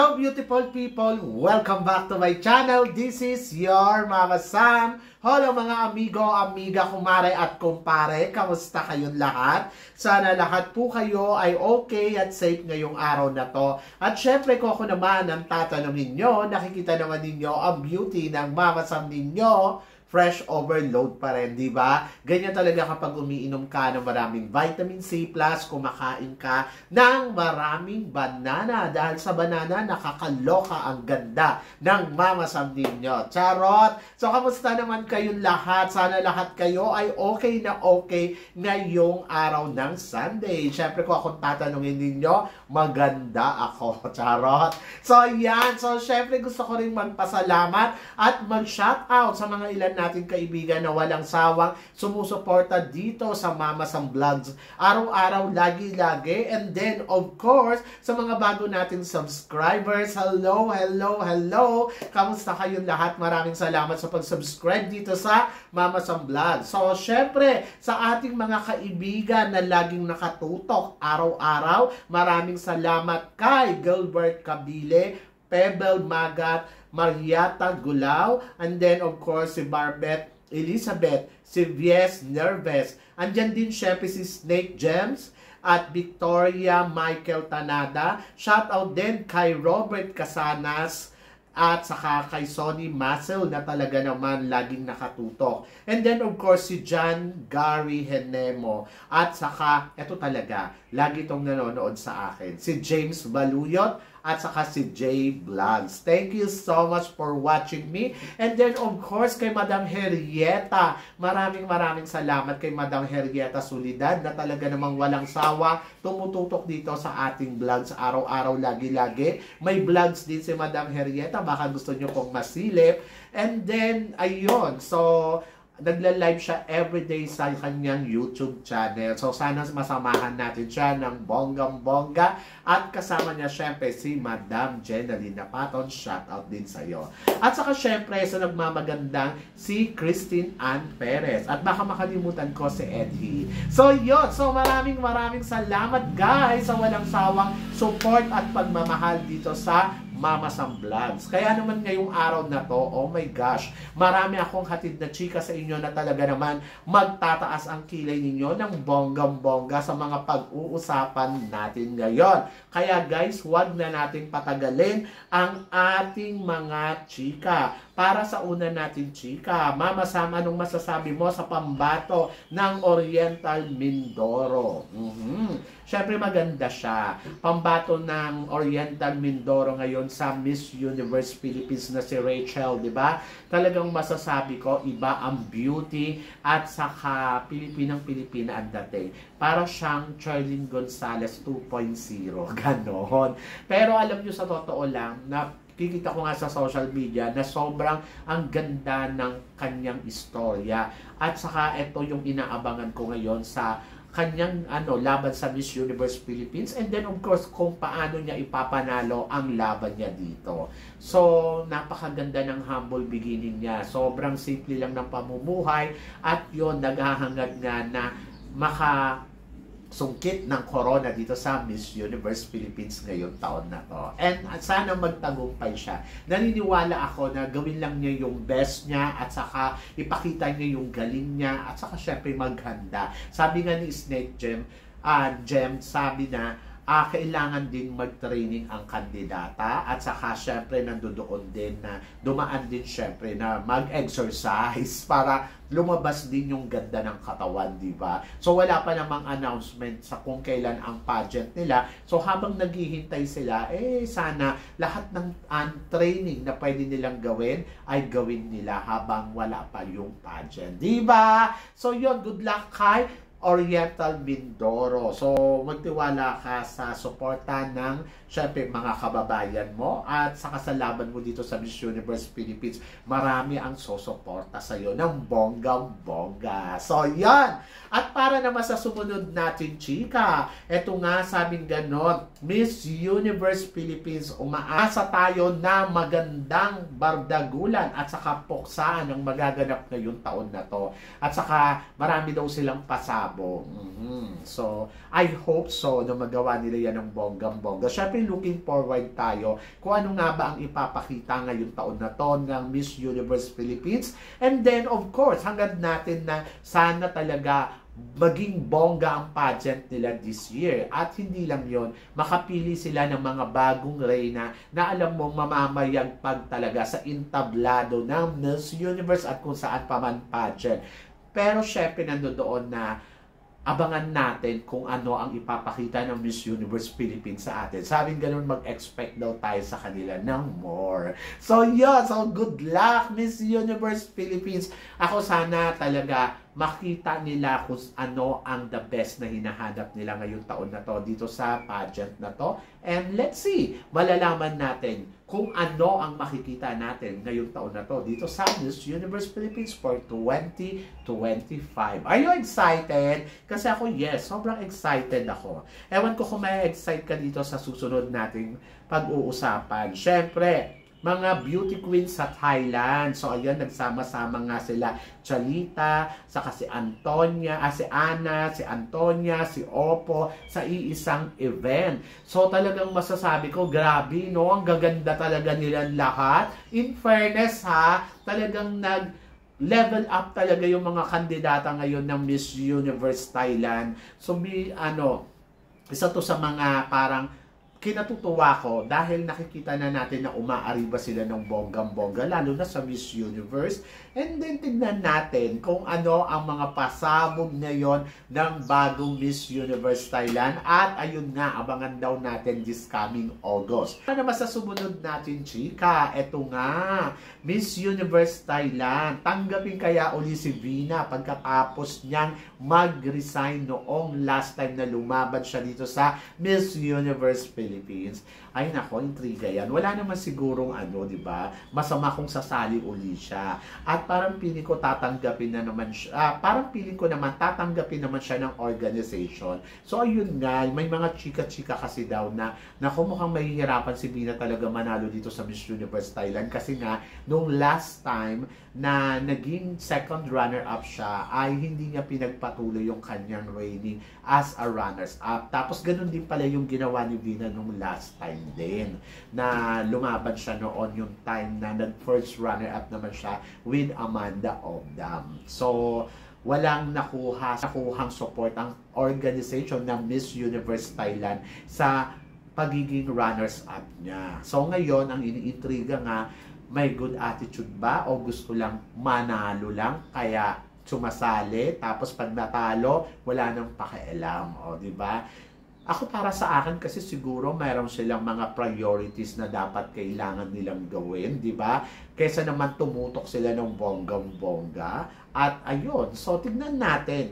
Hello beautiful people! Welcome back to my channel. This is your Mama Sam. Hello mga amigo, amiga, kumare at kumpare. Kamusta kayong lahat? Sana lahat po kayo ay okay at safe ngayong araw na to. At syempre ko ako naman ang tatanungin nyo, nakikita naman ninyo ang beauty ng Mama Sam ninyo. Fresh overload pa rin, di ba? Ganyan talaga kapag umiinom ka ng maraming vitamin C+, kumakain ka ng maraming banana. Dahil sa banana, nakakaloka ang ganda ng Mama Sam ninyo. Charot! So, kamusta naman kayong lahat? Sana lahat kayo ay okay na okay ngayong araw ng Sunday. Siyempre, kung akong tatanungin ninyo, maganda ako. Charot! So, yan. So, siyempre, gusto ko rin magpasalamat at mag-shoutout sa mga ilan nating kaibigan na walang sawang sumusuporta dito sa Mama Sam Vlogs. Araw-araw, lagi-lagi. And then, of course, sa mga bago nating subscribers, hello, hello, hello. Kamusta kayong lahat? Maraming salamat sa pag-subscribe dito sa Mama Sam Vlogs. So, syempre, sa ating mga kaibigan na laging nakatutok araw-araw, maraming salamat kay Gilbert Cabile, Pebble Magat, Mariata Gulao, and then of course si Barbet Elizabeth, si Vies Nerves. Andyan din syempre si Snake Gems at Victoria Michael Tanada. Shout out din kay Robert Casanas at saka kay Sonny Muscle na talaga naman laging nakatutok. And then of course si John Gary Henemo at saka eto talaga lagi itong nanonood sa akin, si James Baluyot at saka si Jay Vlogs. Thank you so much for watching me. And then, of course, kay Madam Henrietta. Maraming salamat kay Madam Henrietta Solidad na talaga namang walang sawa tumututok dito sa ating vlogs araw-araw, lagi-lagi. May vlogs din si Madam Henrietta. Baka gusto nyo pong masilip. And then, ayun. So, nagla-live siya everyday sa kanyang YouTube channel. So, sana masamahan natin siya ng bonggang-bongga. At kasama niya, syempre, si Madam Jenalyn Paton. Shout out din sa'yo. At saka, syempre, sa nagmamagandang si Christine Ann Perez. At baka makalimutan ko si Eddie. So, yun. So, maraming salamat, guys, sa walang sawang support at pagmamahal dito sa Mama Sam Vlogs. Kaya naman ngayong araw na to, oh my gosh, marami akong hatid na chika sa inyo na talaga naman magtataas ang kilay ninyo ng bonggang-bongga sa mga pag-uusapan natin ngayon. Kaya guys, huwag na nating patagalin ang ating mga chika. Para sa una natin chika, Mama Sam, anong masasabi mo sa pambato ng Oriental Mindoro? Siyempre maganda siya. Pambato ng Oriental Mindoro ngayon sa Miss Universe Philippines na si Rachel, di ba? Talagang masasabi ko, iba ang beauty at saka Pilipinang-Pilipina ang dating. Para siyang Charlene Gonzalez 2.0, ganon. Pero alam nyo sa totoo lang, na kikita ko nga sa social media na sobrang ang ganda ng kanyang istorya. At saka ito yung inaabangan ko ngayon sa kanyang laban sa Miss Universe Philippines, and then of course kung paano niya ipapanalo ang laban niya dito. So napakaganda ng humble beginning niya, sobrang simple lang ng pamumuhay at yon naghahangad nga na makasungkit ng corona dito sa Miss Universe Philippines ngayong taon na to. And sana magtagumpay siya. Naniniwala ako na gawin lang niya yung best niya at saka ipakita niya yung galing niya at saka syempre maghanda. Sabi nga ni Snake Gem, sabi na kailangan din mag-training ang kandidata at saka syempre nandoon din na dumaan din syempre na mag-exercise para lumabas din yung ganda ng katawan, di ba? So wala pa namang announcement sa kung kailan ang pageant nila. So habang naghihintay sila, sana lahat ng training na pwede nilang gawin ay gawin nila habang wala pa yung pageant, di ba? So yun, good luck kay Oriental Mindoro. So, magtiwala ka sa suporta ng syempre mga kababayan mo at sa kasalaban mo dito sa Miss Universe Philippines. Marami ang susuporta sa iyo ng bonggang-bongga. So, yan. At para naman sa sumunod natin, chika, eto nga sabing ganon, Miss Universe Philippines, umaasa tayo na magandang bardagulan at saka puksaan ang magaganap ngayong taon na to. At saka marami daw silang pasabog pasabog. So, I hope so na magawa nila yan ng bonggang-bongga. Syempre, looking forward tayo kung ano nga ba ang ipapakita ngayong taon na to ng Miss Universe Philippines. And then, of course, hangad natin na sana talaga maging bongga ang pageant nila this year. At hindi lang yon, makapili sila ng mga bagong reyna na alam mo mamamayagpag talaga sa entablado ng Miss Universe at kung saan pa man pageant. Pero syempre nandoon na abangan natin kung ano ang ipapakita ng Miss Universe Philippines sa atin. Sabing ganun, mag-expect daw tayo sa kanila ng more. So yun, so good luck Miss Universe Philippines. Ako sana talaga makita nila kung ano ang the best na hinahanap nila ngayong taon na to dito sa pageant na to. And let's see, malalaman natin kung ano ang makikita natin ngayong taon na to dito sa Miss Universe Philippines for 2025. Are you excited? Kasi ako, yes, sobrang excited ako. Ewan ko kung may excite ka dito sa susunod nating pag-uusapan. Syempre, mga beauty queens sa Thailand. So, ayan, nagsama-sama nga sila Chalita, saka si Antonia, si Ana, si Antonia, si Oppo, sa iisang event. So, talagang masasabi ko, grabe, no? Ang gaganda talaga nilang lahat. In fairness, ha, talagang level up talaga yung mga kandidata ngayon ng Miss Universe Thailand. So, isa to sa mga parang kinatutuwa ko dahil nakikita na natin na umaariba sila ng bonggang-bongga, lalo na sa Miss Universe. And then tignan natin kung ano ang mga pasabog ngayon ng bagong Miss Universe Thailand. At ayun nga, abangan daw natin this coming August. Ano naman sa sumunod natin, chika? Eto nga, Miss Universe Thailand. Tanggapin kaya uli si Vina pagkatapos niyang mag-resign noong last time na lumaban siya dito sa Miss Universe Philippines. Ay nako, intriga yan. Wala naman sigurong di ba? Masama kung sasali uli siya. At parang piling ko tatanggapin na naman siya. Parang piling ko naman tatanggapin naman siya ng organization. So ayun nga, may mga chika-chika kasi daw na mukhang mahihirapan si Vina talaga manalo dito sa Miss Universe Thailand kasi nga nung last time na naging second runner-up siya ay hindi niya pinagpatuloy yung kanyang reigning as a runners-up. Tapos ganun din pala yung ginawa ni Vina nung last time din na lumaban siya noon yung time na nag-first runner-up naman siya with Amanda Obdam. So, walang nakuhang support ang organization ng Miss Universe Thailand sa pagiging runners-up niya. So, ngayon, ang iniintriga nga, may good attitude ba o gusto lang manalo lang kaya sumasali tapos pag natalo wala nang pakialam, di ba? Ako para sa akin kasi siguro mayroon silang mga priorities na dapat kailangan nilang gawin, di ba? Kaysa naman tumutok sila ng bonggang-bongga. At ayun, so tignan natin.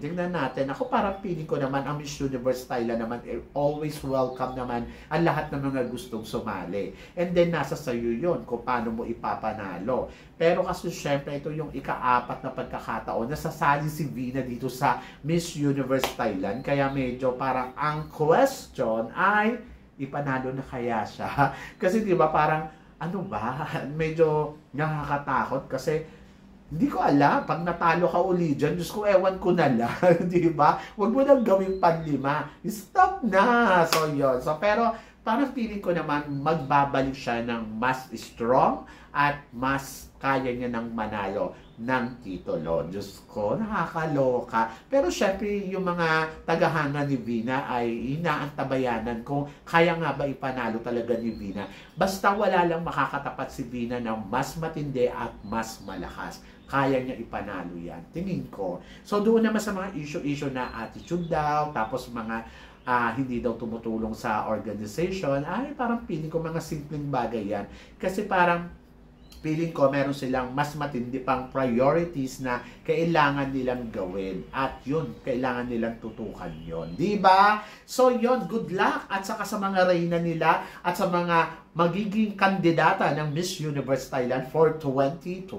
Ako parang feeling ko naman ang Miss Universe Thailand naman always welcome naman ang lahat ng mga gustong sumali. And then nasa sayo yun kung paano mo ipapanalo. Pero kasi syempre ito yung ika-4 na pagkakataon na sasali si Vina dito sa Miss Universe Thailand. Kaya medyo parang ang question ay ipanalo na kaya siya. Kasi di ba parang medyo nakakatakot kasi hindi ko alam, pag natalo ka uli dyan, Diyos ko, ewan ko na lang, di ba? Huwag mo nang gawing panlima. Stop na! So, yun. So, pero, parang feeling ko naman, magbabalik siya ng mas strong at mas kaya niya ng manalo ng titulo. Diyos ko, nakakaloka. Pero syempre, yung mga tagahanga ni Vina ay inaantabayanan kung kaya nga ba ipanalo talaga ni Vina. Basta wala lang makakatapat si Vina ng mas matindi at mas malakas. Kaya niya ipanalo yan. Tingin ko. So, doon naman sa mga issue na attitude daw, tapos mga hindi daw tumutulong sa organization, ay parang feeling ko mga simpleng bagay yan. Kasi parang feeling ko meron silang mas matindi pang priorities na kailangan nilang gawin. At yun, kailangan nilang tutukan yun. Diba? So yun, good luck. At saka sa mga reyna nila at sa mga magiging kandidata ng Miss Universe Thailand for 2025.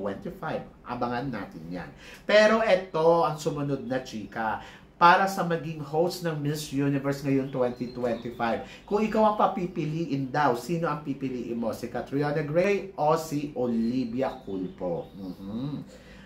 Abangan natin yan. Pero eto ang sumunod na chika. Para sa maging host ng Miss Universe ngayon 2025. Kung ikaw ang papipiliin daw, sino ang pipiliin mo? Si Catriona Gray o si Olivia Culpo?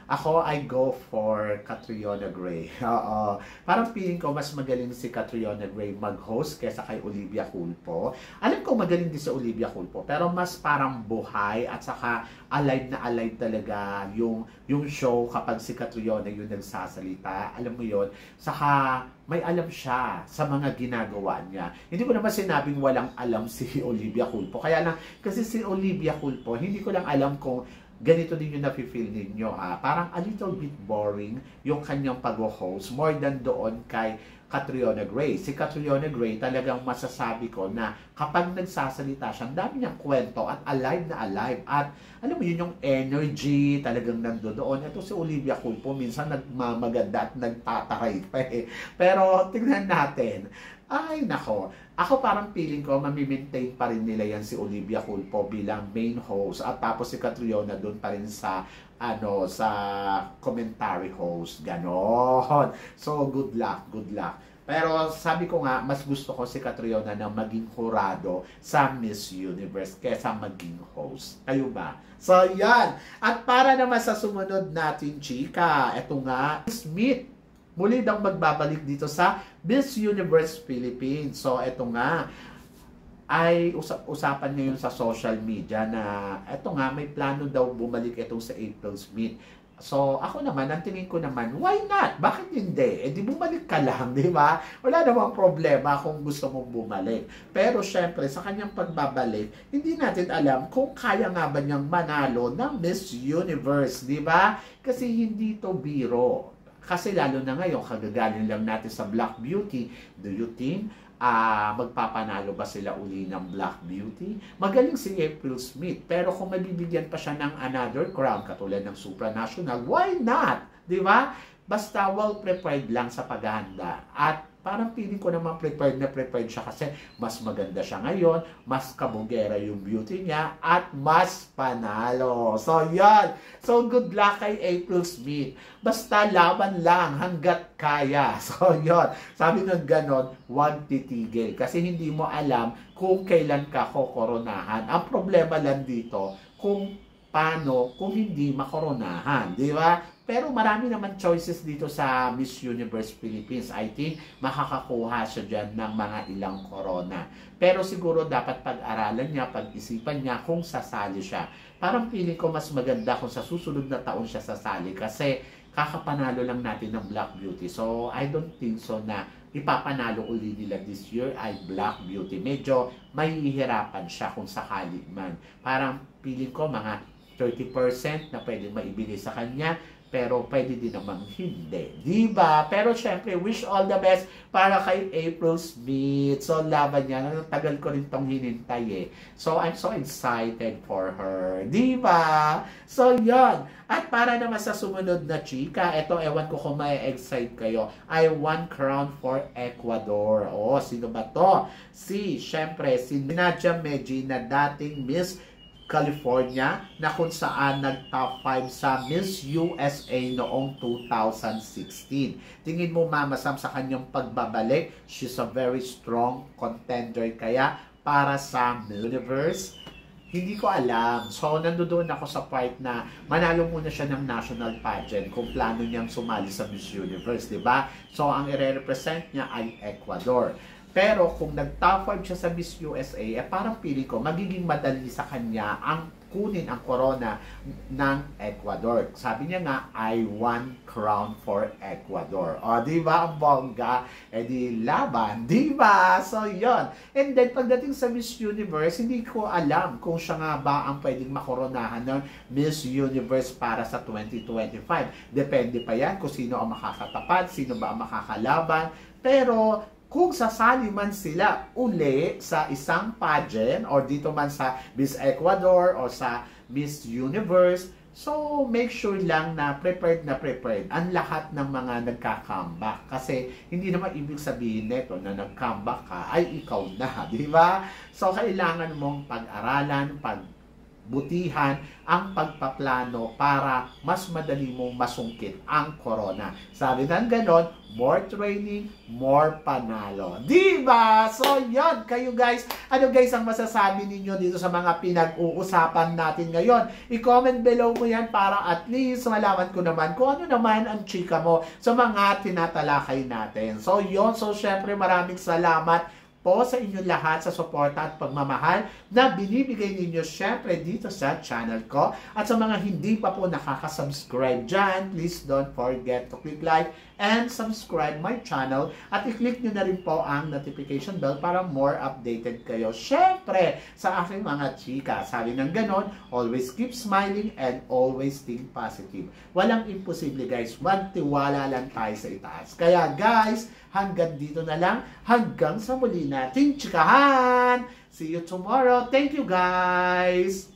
Ako, I go for Catriona Gray. Oo. Parang feeling ko mas magaling si Catriona Gray mag-host kaysa kay Olivia Culpo. Alam ko magaling din si Olivia Culpo, pero mas parang buhay at saka alive na alive talaga yung show kapag si Catriona yung nagsasalita. Alam mo yon. Saka may alam siya sa mga ginagawa niya. Hindi ko naman sinabing walang alam si Olivia Culpo. Kaya lang, kasi si Olivia Culpo, hindi ko lang alam kung ganito din yung nafe-feel ninyo. Parang a little bit boring yung kanyang pag-host more than doon kay Catriona Gray. Si Catriona Gray talagang masasabi ko na kapag nagsasalita siya, ang dami niyang kwento at alive na alive. At alam mo yun, yung energy talagang nandoon. Ito si Olivia Culpo, minsan nagmamaganda at nagtataray pa eh. Pero tingnan natin. Ay, nako. Ako parang feeling ko, mamimaintain pa rin nila yan si Olivia Culpo bilang main host. At tapos si Catriona doon pa rin sa, sa commentary host. Ganon. So, good luck, good luck. Pero sabi ko nga, mas gusto ko si Catriona na maging jurado sa Miss Universe kesa maging host. Kayo ba? So, yan. At para naman sa sumunod natin, chika, eto nga, Smith. Muli daw magbabalik dito sa Miss Universe Philippines. So, eto nga, ay usapan ngayon sa social media na eto nga, may plano daw bumalik itong sa April Smith. So, ako naman, ang tingin ko naman, why not? Bakit hindi? Eh, di bumalik ka lang, di ba? Wala namang problema kung gusto mong bumalik. Pero, syempre, sa kanyang pagbabalik, hindi natin alam kung kaya nga ba niyang manalo ng Miss Universe, di ba? Kasi hindi to biro. Kasi lalo na ngayon, kagagaling lang natin sa Black Beauty. Do you think magpapanalo ba sila uli ng Black Beauty? Magaling si April Smith, pero kung mabibigyan pa siya ng another crown, katulad ng supranational, why not? Di ba? Basta well-prepared lang sa paghahanda. At parang feeling ko naman prepared na prepared siya kasi mas maganda siya ngayon, mas kabugera yung beauty niya, at mas panalo. So, yan. So, good luck kay April Smith. Basta laban lang hanggat kaya. So, yon. Sabi ng ganon, huwag titigil. Kasi hindi mo alam kung kailan ka kokoronahan. Ang problema lang dito, kung paano kung hindi makoronahan. Di ba? Pero marami naman choices dito sa Miss Universe Philippines. I think makakakuha siya dyan ng mga ilang corona. Pero siguro dapat pag-aralan niya, pag-isipan niya kung sasali siya. Parang feeling ko mas maganda kung sa susunod na taon siya sasali kasi kakapanalo lang natin ng Black Beauty. So, I don't think so na ipapanalo uli nila this year ay Black Beauty. Medyo mahihirapan siya kung sakali man. Parang feeling ko mga 30% na pwedeng maibigay sa kanya. Pero pwede din namang hindi. Diba? Pero syempre, wish all the best para kay April Smith. So, laban niya. Tagal ko rin tong hinintay eh. So, I'm so excited for her. Diba? So, yon. At para naman sa sumunod na chika, eto, ewan ko kung may-excite kayo. I want crown for Ecuador. Oh, sino ba to? Syempre, si Nadia Meji na dating Miss California na kung saan nag-top 5 sa Miss USA noong 2016. Tingin mo Mama Sam sa kanyang pagbabalik, she's a very strong contender kaya para sa Miss Universe? Hindi ko alam. So, nandoon ako sa part na manalo muna siya ng national pageant kung plano niyang sumali sa Miss Universe, di ba? So, ang i-represent niya ay Ecuador. Pero kung nag-top 5 siya sa Miss USA, parang pili ko, magiging madali sa kanya ang kunin ang corona ng Ecuador. Sabi niya nga, I want crown for Ecuador. O, di ba ang bongga? E di laban, di ba? So, yon. And then, pagdating sa Miss Universe, hindi ko alam kung siya nga ba ang pwedeng makoronahan ng Miss Universe para sa 2025. Depende pa yan kung sino ang makakatapat, sino ba ang makakalaban. Pero, kung sasali man sila uli sa isang pageant or dito man sa Miss Ecuador o sa Miss Universe, so make sure lang na prepared ang lahat ng mga nagka-comeback. Kasi hindi naman ibig sabihin nito na nag-comeback ka ay ikaw na, di ba? So kailangan mong pag-aralan, butihan ang pagpaplano para mas madali mong masungkit ang corona. Sabi ng ganon, more training, more panalo. Diba? So, yon kayo guys. Ano guys ang masasabi ninyo dito sa mga pinag-uusapan natin ngayon? I-comment below mo yan para at least malaman ko naman kung ano naman ang chika mo sa mga tinatalakay natin. So, yon. So, syempre maraming salamat po sa inyo lahat sa suporta at pagmamahal na binibigay ninyo syempre dito sa channel ko. At sa mga hindi pa po nakaka-subscribe dyan, please don't forget to click like and subscribe my channel at i-click nyo na rin po ang notification bell para more updated kayo syempre sa aking mga chika. Sabi ng ganon, always keep smiling and always think positive. Walang imposible guys, magtiwala lang tayo sa itaas. Kaya guys, hanggang dito na lang, hanggang sa muli nating chikahan. See you tomorrow. Thank you guys.